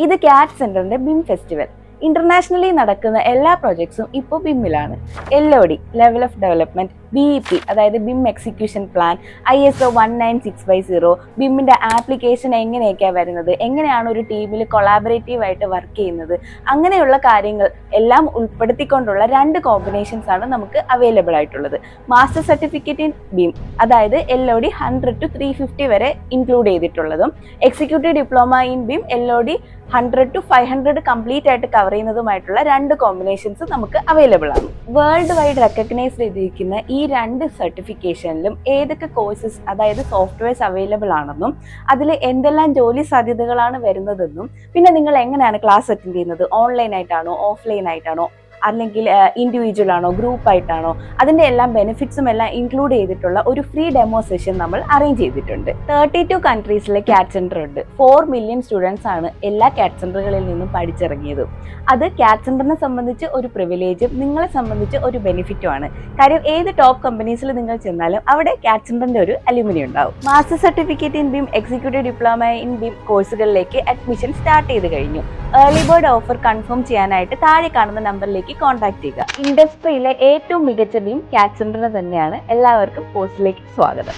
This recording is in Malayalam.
ഇത് കാറ്റ് സെന്ററിന്റെ ബിം ഫെസ്റ്റിവൽ. ഇന്റർനാഷണലി നടക്കുന്ന എല്ലാ പ്രോജക്ട്സും ഇപ്പോൾ ബിമ്മിലാണ്. LOD level of development, BEP അതായത് ബിം എക്സിക്യൂഷൻ പ്ലാൻ, ISO 19650, ബിമ്മിന്റെ ആപ്ലിക്കേഷൻ എങ്ങനെയൊക്കെയാണ് വരുന്നത്, എങ്ങനെയാണ് ഒരു ടീമിൽ കൊളാബറേറ്റീവ് ആയിട്ട് വർക്ക് ചെയ്യുന്നത്, അങ്ങനെയുള്ള കാര്യങ്ങൾ എല്ലാം ഉൾപ്പെടുത്തിക്കൊണ്ടുള്ള 2 കോമ്പിനേഷൻസ് ആണ് നമുക്ക് അവൈലബിൾ ആയിട്ടുള്ളത്. മാസ്റ്റർ സർട്ടിഫിക്കറ്റ് ഇൻ ബിം അതായത് LOD 100 to 350 വരെ ഇൻക്ലൂഡ് ചെയ്തിട്ടുള്ളതും, executive diploma in BIM LOD 100 to 500 complete ആയിട്ട് കവർ ചെയ്യുന്നതുമായിട്ടുള്ള 2 കോമ്പിനേഷൻസ് നമുക്ക് അവൈലബിൾ ആണ്. വേൾഡ് വൈഡ് റെക്കഗ്നൈസ് ചെയ്തിരിക്കുന്ന ഈ 2 സർട്ടിഫിക്കേഷനിലും ഏതൊക്കെ കോഴ്സസ് അതായത് സോഫ്റ്റ്വെയർസ് അവൈലബിൾ ആണെന്നും അതിൽ എന്തെല്ലാം ജോലി സാധ്യതകളാണ് വരുന്നതെന്നും, പിന്നെ നിങ്ങൾ എങ്ങനെയാണ് ക്ലാസ് അറ്റൻഡ് ചെയ്യുന്നത്, ഓൺലൈൻ ആയിട്ടാണോ ഓഫ്ലൈൻ ആയിട്ടാണോ അല്ലെങ്കിൽ ഇൻഡിവിജ്വൽ ആണോ ഗ്രൂപ്പ് ആയിട്ടാണോ, അതിൻ്റെ എല്ലാം ബെനിഫിറ്റ്സും എല്ലാം ഇൻക്ലൂഡ് ചെയ്തിട്ടുള്ള ഒരു ഫ്രീ ഡെമോ സെഷൻ നമ്മൾ അറേഞ്ച് ചെയ്തിട്ടുണ്ട്. 32 കൺട്രീസിലെ കാറ്റ് സെന്റർ ഉണ്ട്. 4 മില്യൺ സ്റ്റുഡൻസ് ആണ് എല്ലാ കാറ്റ് സെന്ററുകളിൽ നിന്നും പഠിച്ചിറങ്ങിയത്. അത് കാറ്റ് സെന്ററിനെ സംബന്ധിച്ച് ഒരു പ്രിവിലേജും നിങ്ങളെ സംബന്ധിച്ച് ഒരു ബെനിഫിറ്റും ആണ്. കാര്യം ഏത് ടോപ്പ് കമ്പനീസിൽ നിങ്ങൾ ചെന്നാലും അവിടെ കാറ്റ് സെന്ററിന്റെ ഒരു അലുമിനി ഉണ്ടാവും. Master certificate in BHIM, executive diploma in BHIM കോഴ്സുകളിലേക്ക് അഡ്മിഷൻ സ്റ്റാർട്ട് ചെയ്ത് കഴിഞ്ഞു. ഏർലി ബേർഡ് ഓഫർ കൺഫേം ചെയ്യാനായിട്ട് താഴെ കാണുന്ന നമ്പറിലേക്ക് കോൺടാക്ട് ചെയ്യുക. ഇൻഡസ്ട്രിയിലെ ഏറ്റവും മികച്ച ബിം കാറ്റ് സെന്ററിന് തന്നെയാണ്. എല്ലാവർക്കും കോഴ്സിലേക്ക് സ്വാഗതം.